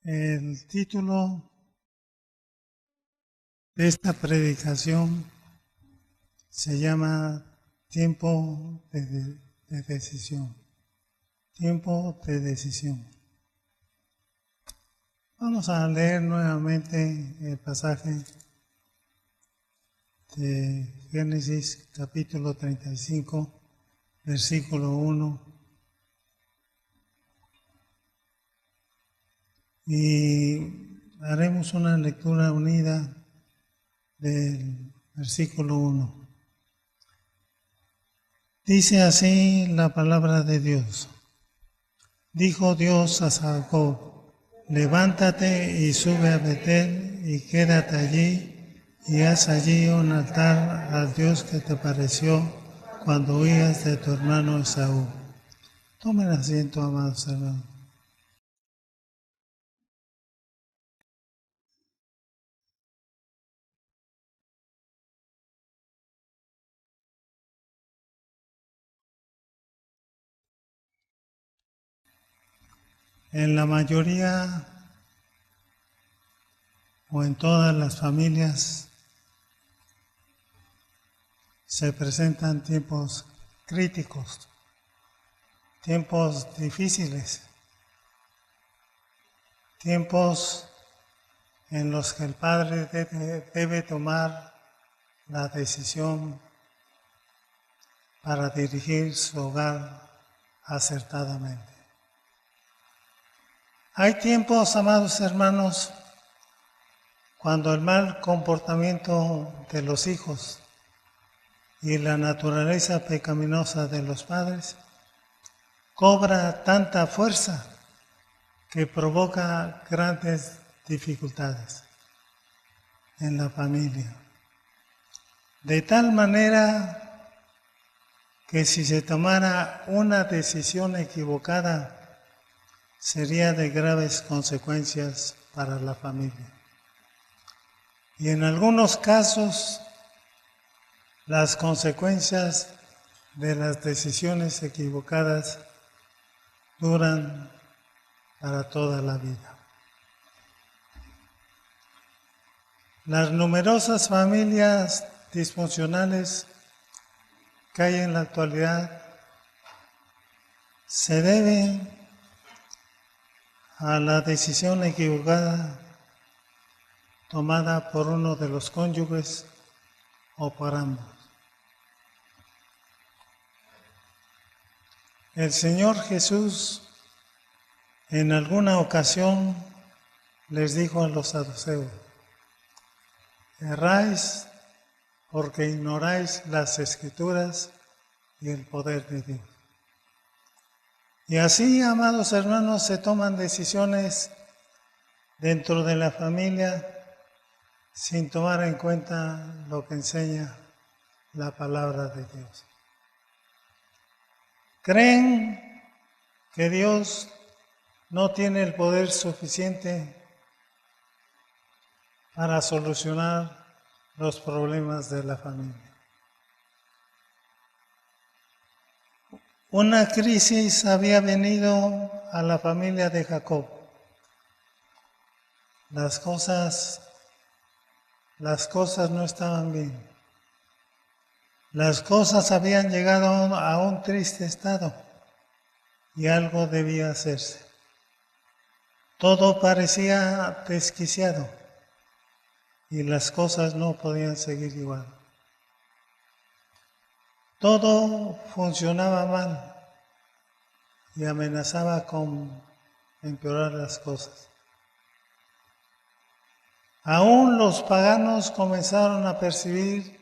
El título de esta predicación se llama Tiempo de Decisión. Tiempo de decisión. Vamos a leer nuevamente el pasaje de Génesis capítulo 35, versículo 1. Y haremos una lectura unida del versículo 1. Dice así la palabra de Dios. Dijo Dios a Jacob: levántate y sube a Betel y quédate allí y haz allí un altar al Dios que te pareció cuando huías de tu hermano Esaú. Tomen asiento, amados hermanos. En la mayoría o en todas las familias se presentan tiempos críticos, tiempos difíciles, tiempos en los que el padre debe tomar la decisión para dirigir su hogar acertadamente. Hay tiempos, amados hermanos, cuando el mal comportamiento de los hijos y la naturaleza pecaminosa de los padres cobra tanta fuerza que provoca grandes dificultades en la familia. De tal manera que si se tomara una decisión equivocada, sería de graves consecuencias para la familia. Y en algunos casos, las consecuencias de las decisiones equivocadas duran para toda la vida. Las numerosas familias disfuncionales que hay en la actualidad se deben a la decisión equivocada tomada por uno de los cónyuges o por ambos. El Señor Jesús en alguna ocasión les dijo a los saduceos: erráis porque ignoráis las Escrituras y el poder de Dios. Y así, amados hermanos, se toman decisiones dentro de la familia sin tomar en cuenta lo que enseña la palabra de Dios. Creen que Dios no tiene el poder suficiente para solucionar los problemas de la familia. Una crisis había venido a la familia de Jacob. Las cosas no estaban bien. Las cosas habían llegado a un triste estado y algo debía hacerse. Todo parecía desquiciado y las cosas no podían seguir igual. Todo funcionaba mal y amenazaba con empeorar las cosas. Aún los paganos comenzaron a percibir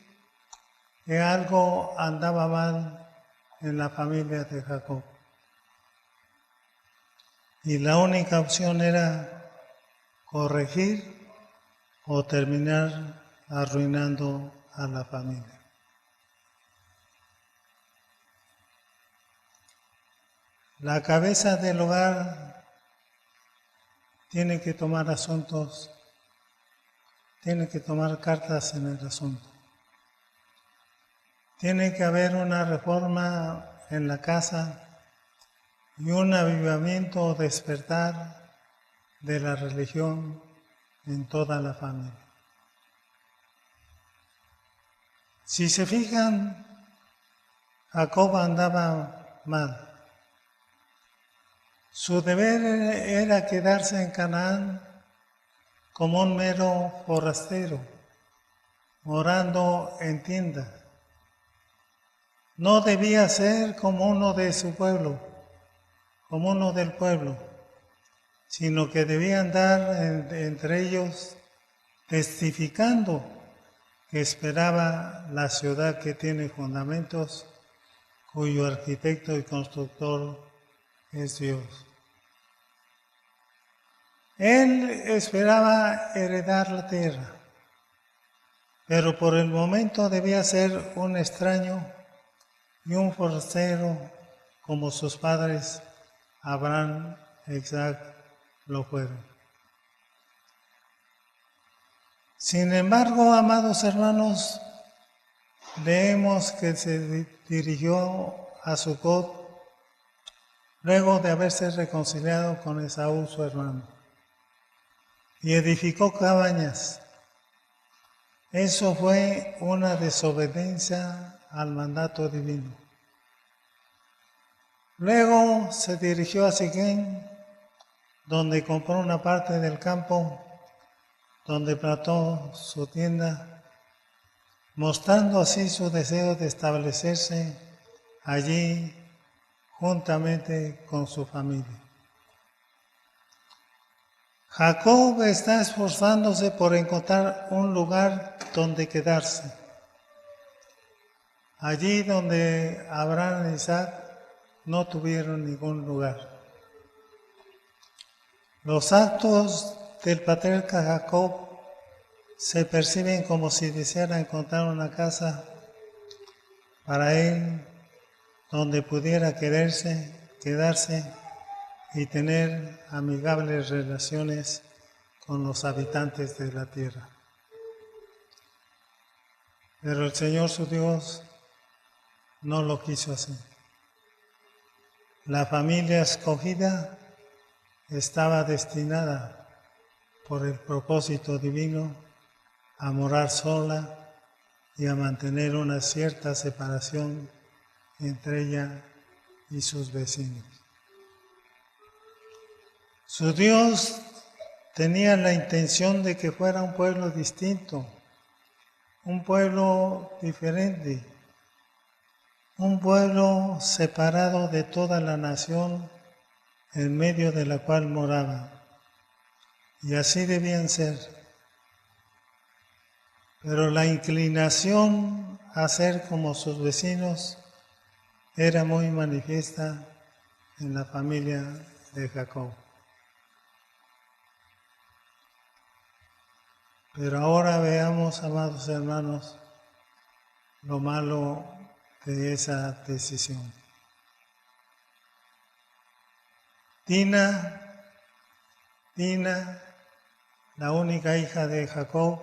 que algo andaba mal en la familia de Jacob. Y la única opción era corregir o terminar arruinando a la familia. La cabeza del hogar tiene que tomar cartas en el asunto. Tiene que haber una reforma en la casa y un avivamiento o despertar de la religión en toda la familia. Si se fijan, Jacob andaba mal. Su deber era quedarse en Canaán como un mero forastero, morando en tiendas. No debía ser como uno de su pueblo, como uno del pueblo, sino que debía andar entre ellos testificando que esperaba la ciudad que tiene fundamentos, cuyo arquitecto y constructor es Dios. Él esperaba heredar la tierra, pero por el momento debía ser un extraño y un forastero como sus padres Abraham e Isaac lo fueron. Sin embargo, amados hermanos, leemos que se dirigió a Sucot luego de haberse reconciliado con Esaú, su hermano, y edificó cabañas. Eso fue una desobediencia al mandato divino. Luego se dirigió a Siquem, donde compró una parte del campo, donde plantó su tienda, mostrando así su deseo de establecerse allí juntamente con su familia. Jacob está esforzándose por encontrar un lugar donde quedarse, allí donde Abraham e Isaac no tuvieron ningún lugar. Los actos del patriarca Jacob se perciben como si deseara encontrar una casa para él donde pudiera quedarse y tener amigables relaciones con los habitantes de la tierra. Pero el Señor su Dios no lo quiso así. La familia escogida estaba destinada por el propósito divino a morar sola y a mantener una cierta separación entre ella y sus vecinos. Su Dios tenía la intención de que fuera un pueblo distinto, un pueblo diferente, un pueblo separado de toda la nación en medio de la cual moraba. Y así debían ser. Pero la inclinación a ser como sus vecinos era muy manifiesta en la familia de Jacob. Pero ahora veamos, amados hermanos, lo malo de esa decisión. Dina, la única hija de Jacob,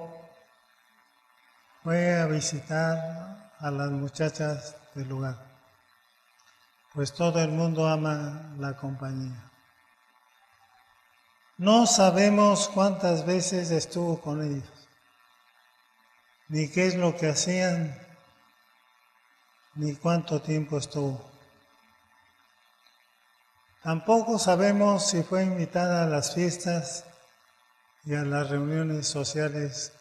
fue a visitar a las muchachas del lugar, pues todo el mundo ama la compañía. No sabemos cuántas veces estuvo con ellos, ni qué es lo que hacían, ni cuánto tiempo estuvo. Tampoco sabemos si fue invitada a las fiestas y a las reuniones sociales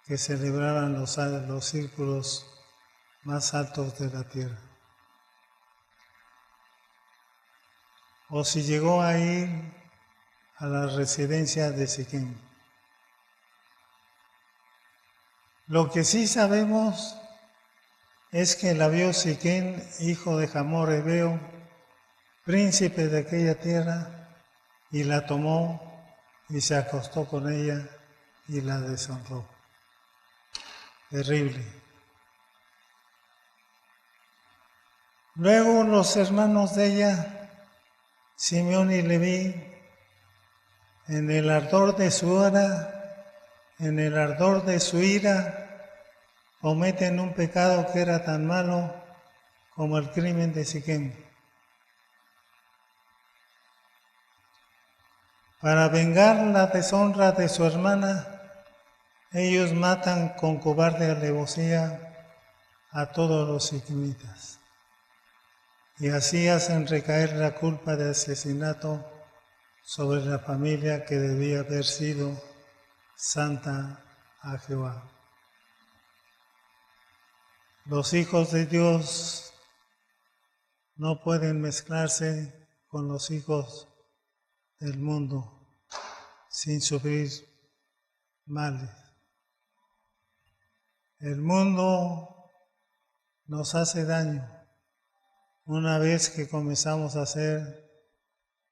que celebraban los círculos más altos de la tierra. O si llegó a ir a la residencia de Siquem. Lo que sí sabemos es que la vio Siquem, hijo de Hamor Heveo, príncipe de aquella tierra, y la tomó y se acostó con ella y la deshonró. Terrible. Luego los hermanos de ella, Simeón y Leví, en el ardor de su ira, cometen un pecado que era tan malo como el crimen de Siquem. Para vengar la deshonra de su hermana, ellos matan con cobarde alevosía a todos los siquemitas. Y así hacen recaer la culpa de asesinato sobre la familia que debía haber sido santa a Jehová. Los hijos de Dios no pueden mezclarse con los hijos del mundo sin sufrir males. El mundo nos hace daño una vez que comenzamos a ser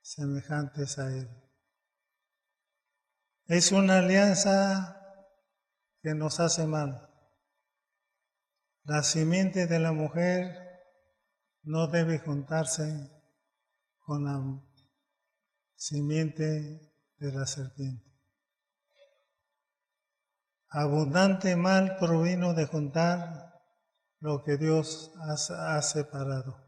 semejantes a Él. Es una alianza que nos hace mal. La simiente de la mujer no debe juntarse con la simiente de la serpiente. Abundante mal provino de juntar lo que Dios ha separado.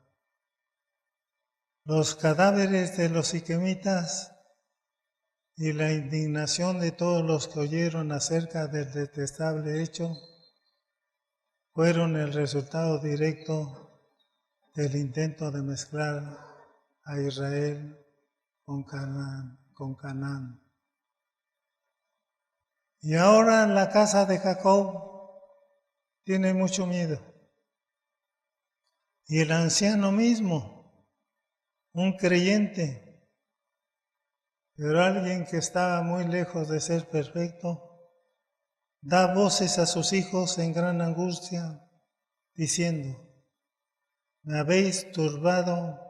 Los cadáveres de los siquemitas y la indignación de todos los que oyeron acerca del detestable hecho fueron el resultado directo del intento de mezclar a Israel con Canaán. Y ahora la casa de Jacob tiene mucho miedo. Y el anciano mismo, un creyente, pero alguien que estaba muy lejos de ser perfecto, da voces a sus hijos en gran angustia, diciendo: me habéis turbado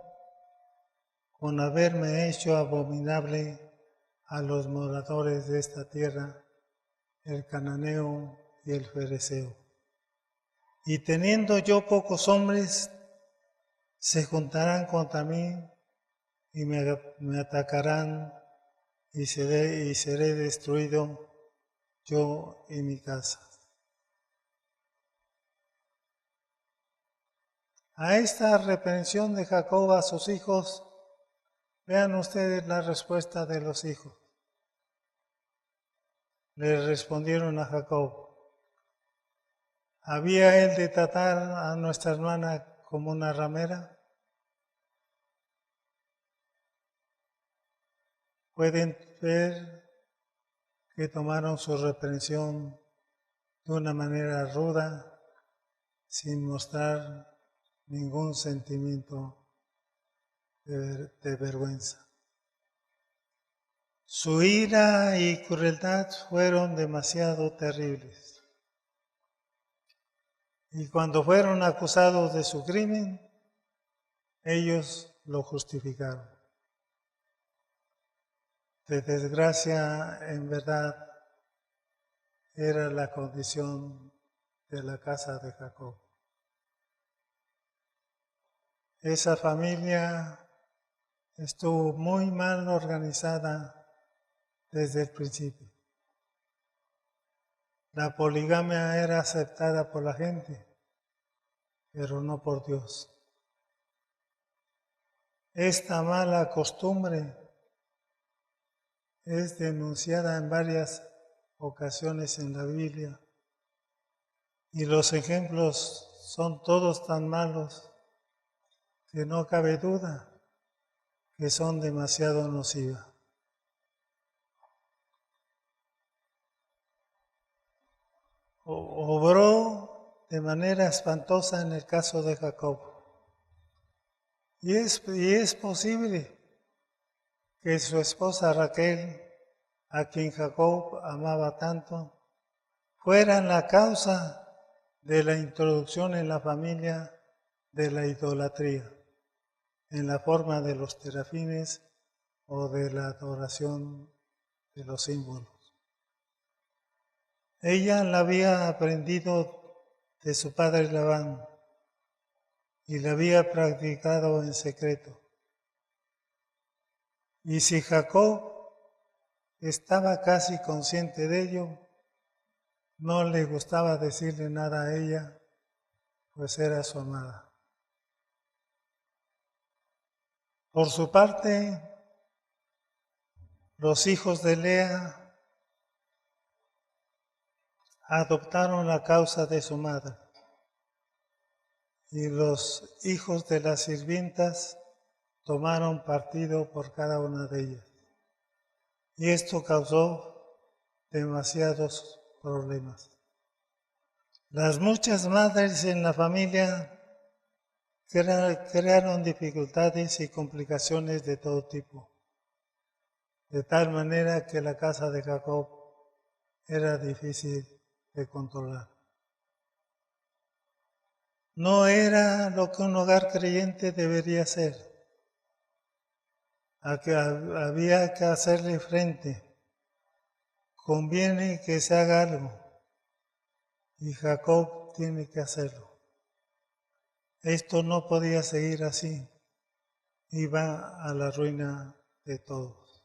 con haberme hecho abominable a los moradores de esta tierra, el cananeo y el fereceo. Y teniendo yo pocos hombres, se juntarán contra mí y me atacarán y seré destruido yo y mi casa. A esta reprensión de Jacob a sus hijos, vean ustedes la respuesta de los hijos. Le respondieron a Jacob: ¿había él de tratar a nuestra hermana como una ramera? Pueden ver que tomaron su reprensión de una manera ruda, sin mostrar ningún sentimiento de vergüenza. Su ira y crueldad fueron demasiado terribles. Y cuando fueron acusados de su crimen, ellos lo justificaron. De desgracia, en verdad, era la condición de la casa de Jacob. Esa familia estuvo muy mal organizada desde el principio. La poligamia era aceptada por la gente, pero no por Dios. Esta mala costumbre es denunciada en varias ocasiones en la Biblia y los ejemplos son todos tan malos que no cabe duda que son demasiado nocivas. Obró de manera espantosa en el caso de Jacob. Y es posible que su esposa Raquel, a quien Jacob amaba tanto, fuera la causa de la introducción en la familia de la idolatría, en la forma de los terafines o de la adoración de los símbolos. Ella la había aprendido de su padre Labán y la había practicado en secreto. Y si Jacob estaba casi consciente de ello, no le gustaba decirle nada a ella, pues era su amada. Por su parte, Los hijos de Lea adoptaron la causa de su madre y los hijos de las sirvientas tomaron partido por cada una de ellas. Y esto causó demasiados problemas. Las muchas madres en la familia crearon dificultades y complicaciones de todo tipo, de tal manera que la casa de Jacob era difícil de controlar. No era lo que un hogar creyente debería ser. Había que hacerle frente. Conviene que se haga algo y Jacob tiene que hacerlo. Esto no podía seguir así. Iba a la ruina de todos.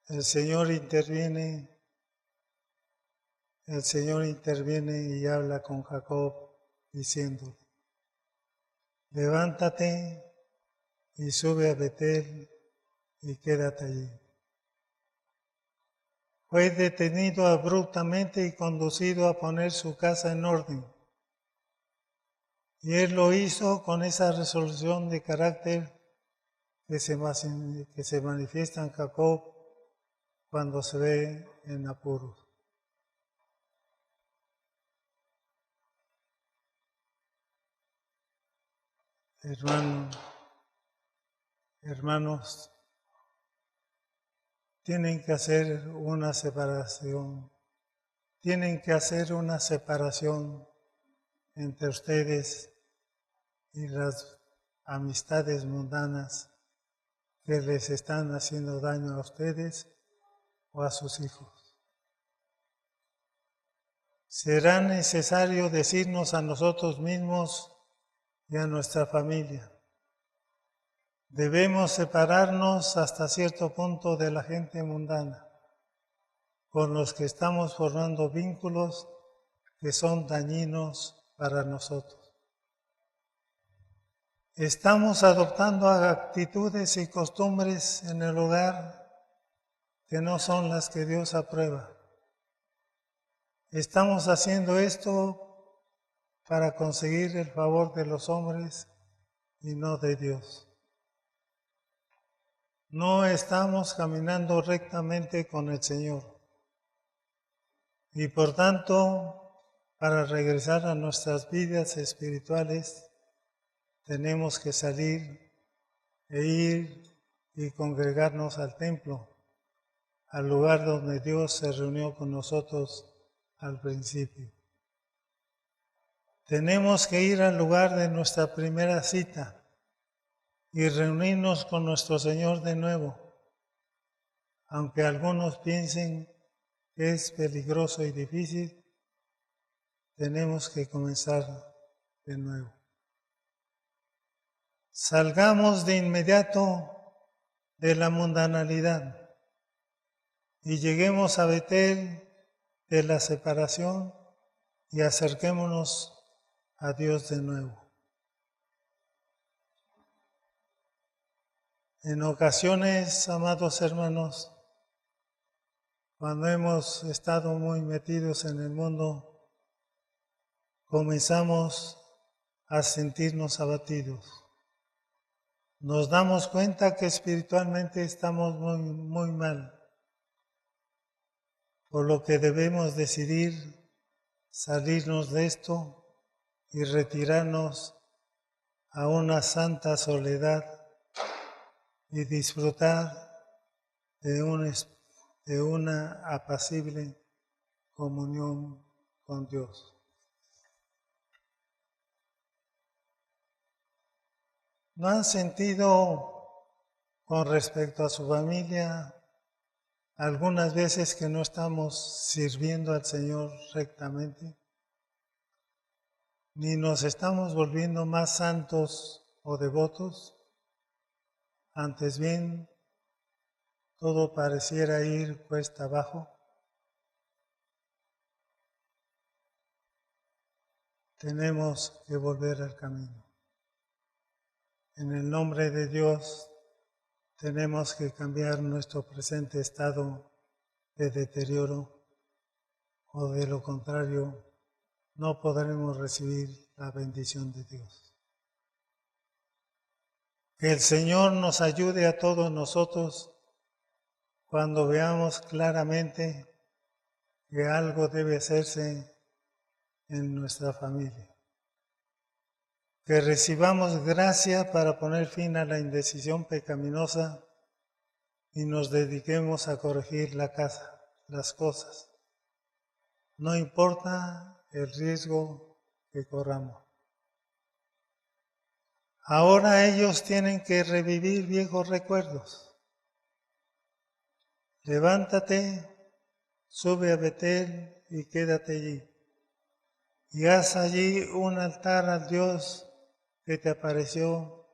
El Señor interviene y habla con Jacob diciéndole: levántate y sube a Betel y quédate allí. Fue detenido abruptamente y conducido a poner su casa en orden. Y él lo hizo con esa resolución de carácter que se manifiesta en Jacob cuando se ve en apuros. Hermanos, tienen que hacer una separación. Tienen que hacer una separación entre ustedes y las amistades mundanas que les están haciendo daño a ustedes o a sus hijos. Será necesario decirnos a nosotros mismos y a nuestra familia: debemos separarnos hasta cierto punto de la gente mundana, con los que estamos formando vínculos que son dañinos para nosotros. Estamos adoptando actitudes y costumbres en el hogar que no son las que Dios aprueba. Estamos haciendo esto para conseguir el favor de los hombres y no de Dios. No estamos caminando rectamente con el Señor. Y por tanto, para regresar a nuestras vidas espirituales, tenemos que salir e ir y congregarnos al templo, al lugar donde Dios se reunió con nosotros al principio. Tenemos que ir al lugar de nuestra primera cita y reunirnos con nuestro Señor de nuevo, aunque algunos piensen que es peligroso y difícil. Tenemos que comenzar de nuevo. Salgamos de inmediato de la mundanalidad y lleguemos a Betel de la separación y acerquémonos a Dios de nuevo. En ocasiones, amados hermanos, cuando hemos estado muy metidos en el mundo, comenzamos a sentirnos abatidos. Nos damos cuenta que espiritualmente estamos muy mal, por lo que debemos decidir salirnos de esto y retirarnos a una santa soledad y disfrutar de una apacible comunión con Dios. ¿No han sentido con respecto a su familia algunas veces que no estamos sirviendo al Señor rectamente? ¿Ni nos estamos volviendo más santos o devotos? Antes bien, todo pareciera ir cuesta abajo. Tenemos que volver al camino. En el nombre de Dios tenemos que cambiar nuestro presente estado de deterioro, o de lo contrario no podremos recibir la bendición de Dios. Que el Señor nos ayude a todos nosotros cuando veamos claramente que algo debe hacerse en nuestra familia. Que recibamos gracia para poner fin a la indecisión pecaminosa y nos dediquemos a corregir la casa, las cosas. No importa el riesgo que corramos. Ahora ellos tienen que revivir viejos recuerdos. Levántate, sube a Betel y quédate allí. Y haz allí un altar al Dios que te apareció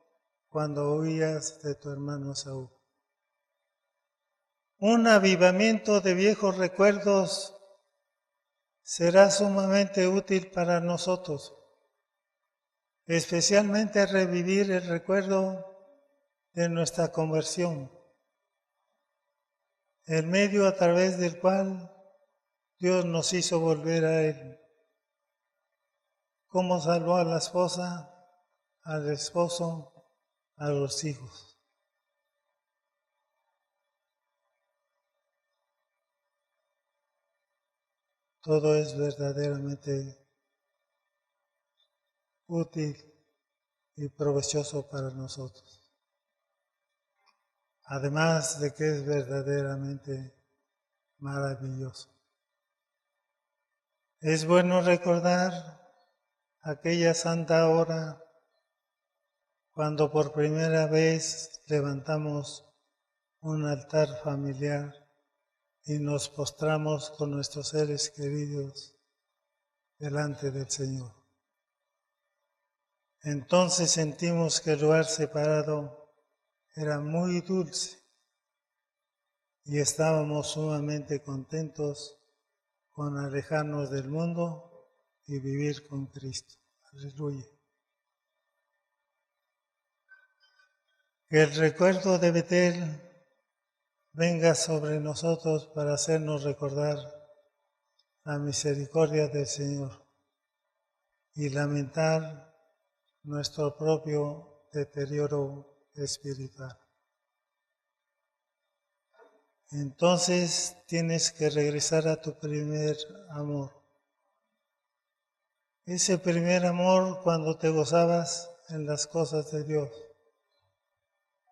cuando huías de tu hermano Saúl. Un avivamiento de viejos recuerdos será sumamente útil para nosotros, especialmente revivir el recuerdo de nuestra conversión, el medio a través del cual Dios nos hizo volver a Él. Cómo salvó a la esposa, al esposo, a los hijos. Todo es verdaderamente útil y provechoso para nosotros. Además de que es verdaderamente maravilloso. Es bueno recordar aquella santa hora cuando por primera vez levantamos un altar familiar y nos postramos con nuestros seres queridos delante del Señor. Entonces sentimos que el lugar separado era muy dulce y estábamos sumamente contentos con alejarnos del mundo y vivir con Cristo. Aleluya. Que el recuerdo de Betel venga sobre nosotros para hacernos recordar la misericordia del Señor y lamentar nuestro propio deterioro espiritual. Entonces tienes que regresar a tu primer amor. Ese primer amor cuando te gozabas en las cosas de Dios.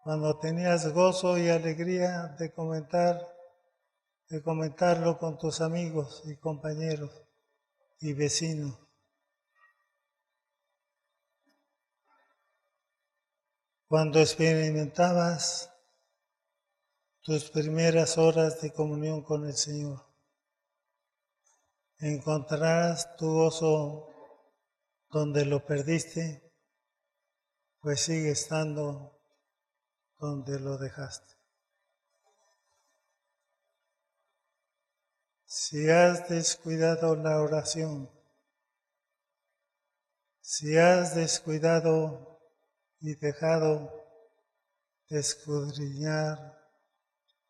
Cuando tenías gozo y alegría de comentarlo con tus amigos y compañeros y vecinos. Cuando experimentabas tus primeras horas de comunión con el Señor, encontrarás tu gozo donde lo perdiste, pues sigue estando donde lo dejaste. Si has descuidado la oración, si has descuidado y dejado de escudriñar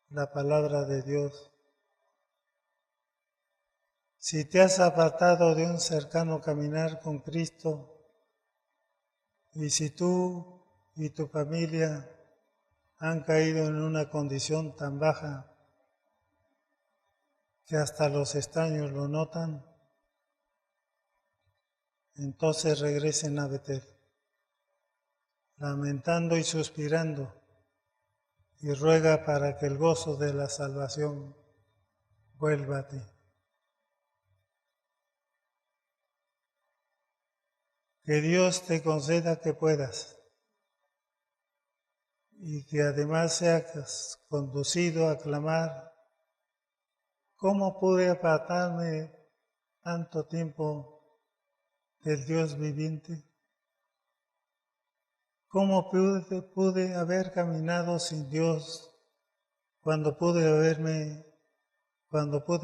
la palabra de Dios, si te has apartado de un cercano caminar con Cristo, y si tú y tu familia han caído en una condición tan baja que hasta los extraños lo notan, entonces regresen a Betel, lamentando y suspirando, y ruega para que el gozo de la salvación vuelva a ti. Que Dios te conceda que puedas y que además seas conducido a clamar: ¿cómo pude apartarme tanto tiempo del Dios viviente? ¿Cómo pude haber caminado sin Dios cuando pude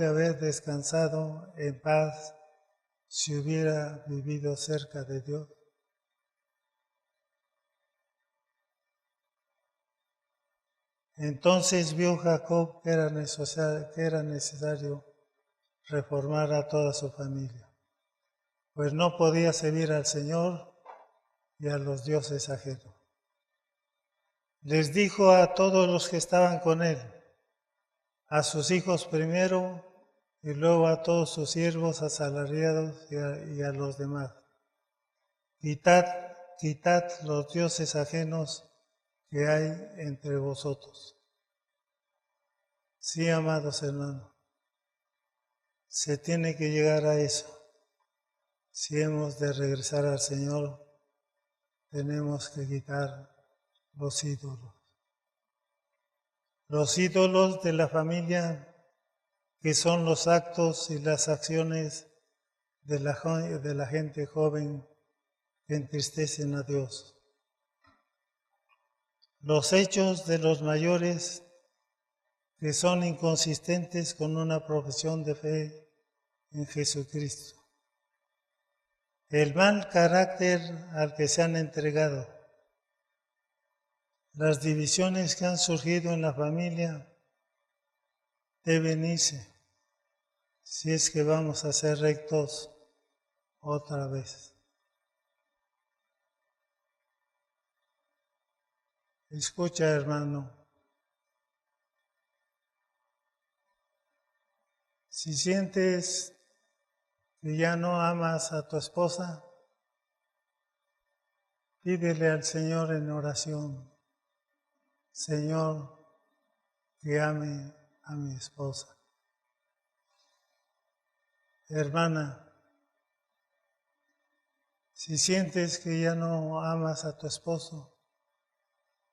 haber descansado en paz si hubiera vivido cerca de Dios? Entonces vio Jacob que era necesario reformar a toda su familia, pues no podía servir al Señor y a los dioses ajenos. Les dijo a todos los que estaban con él, a sus hijos primero y luego a todos sus siervos asalariados y a los demás: quitad los dioses ajenos que hay entre vosotros. Sí, amados hermanos, se tiene que llegar a eso. Si hemos de regresar al Señor, tenemos que quitar los ídolos. Los ídolos de la familia, que son los actos y las acciones de la gente joven que entristecen a Dios. Los hechos de los mayores, que son inconsistentes con una profesión de fe en Jesucristo. El mal carácter al que se han entregado. Las divisiones que han surgido en la familia deben irse, si es que vamos a ser rectos otra vez. Escucha, hermano, si sientes que ya no amas a tu esposa, pídele al Señor en oración: Señor, que ame a mi esposa. Hermana, si sientes que ya no amas a tu esposo,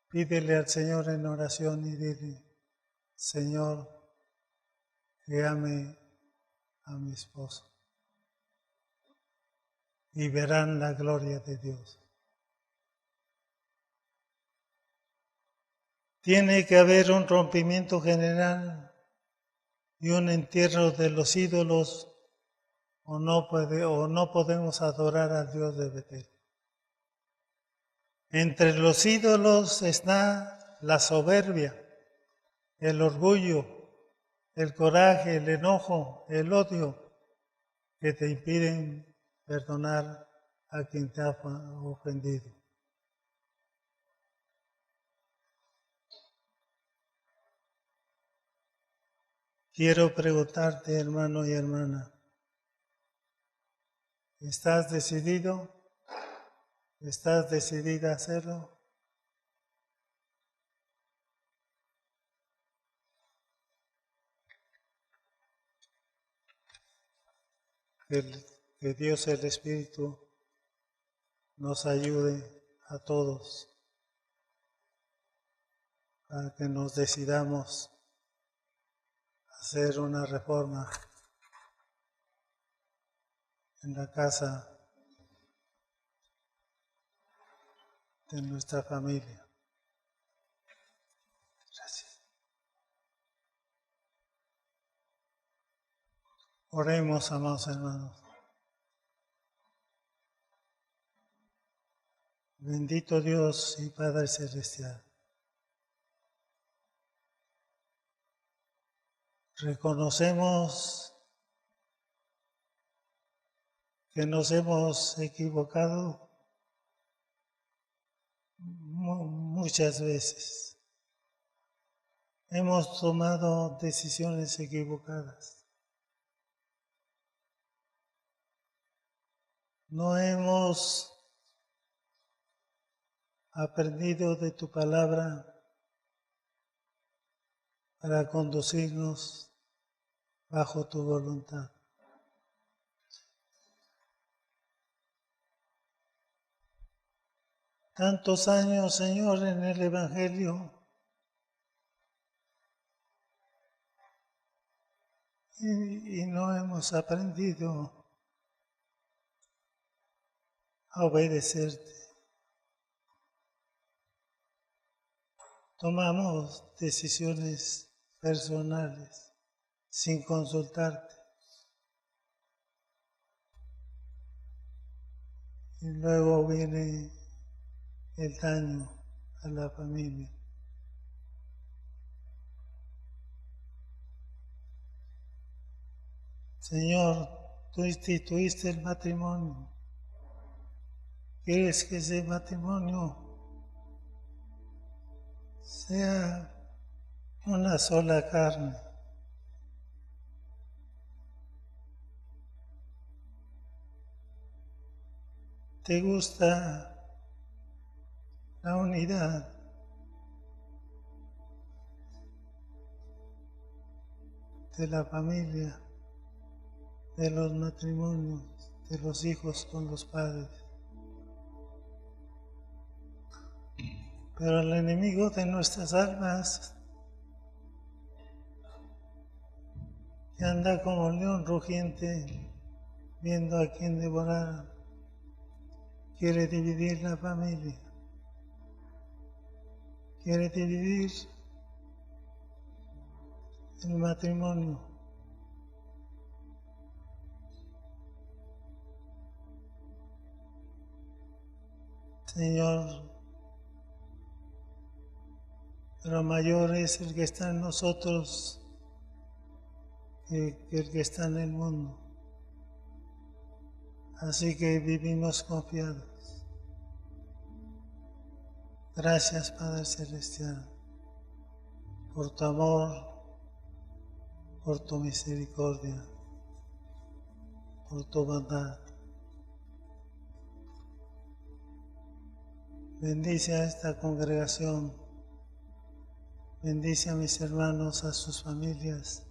pídele al Señor en oración y dile: Señor, que ame a mi esposo. Y verán la gloria de Dios. Tiene que haber un rompimiento general y un entierro de los ídolos, o no podemos adorar al Dios de Betel. Entre los ídolos está la soberbia, el orgullo, el coraje, el enojo, el odio, que te impiden perdonar a quien te ha ofendido. Quiero preguntarte, hermano y hermana, ¿estás decidido? ¿Estás decidida a hacerlo? Que Dios el Espíritu nos ayude a todos para que nos decidamos a hacer una reforma en la casa de nuestra familia. Gracias. Oremos, amados hermanos. Bendito Dios y Padre Celestial, reconocemos que nos hemos equivocado muchas veces. Hemos tomado decisiones equivocadas. No hemos aprendido de tu palabra para conducirnos bajo tu voluntad. Tantos años, Señor, en el Evangelio, y no hemos aprendido a obedecerte. Tomamos decisiones personales sin consultarte. Y luego viene el daño a la familia. Señor, tú instituiste el matrimonio. ¿Quieres que ese matrimonio sea una sola carne? ¿Te gusta la unidad? De la familia, de los matrimonios, de los hijos con los padres. Pero el enemigo de nuestras almas, que anda como león rugiente, viendo a quien devorar, quiere dividir la familia, quiere dividir el matrimonio. Señor, pero mayor es el que está en nosotros que el que está en el mundo. Así que vivimos confiados. Gracias, Padre Celestial, por tu amor, por tu misericordia, por tu bondad. Bendice a esta congregación, bendice a mis hermanos, a sus familias,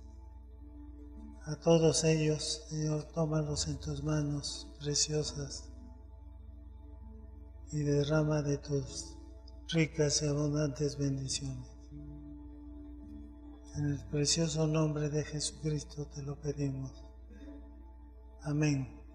a todos ellos. Señor, tómalos en tus manos preciosas y derrama de tus ricas y abundantes bendiciones. En el precioso nombre de Jesucristo te lo pedimos. Amén.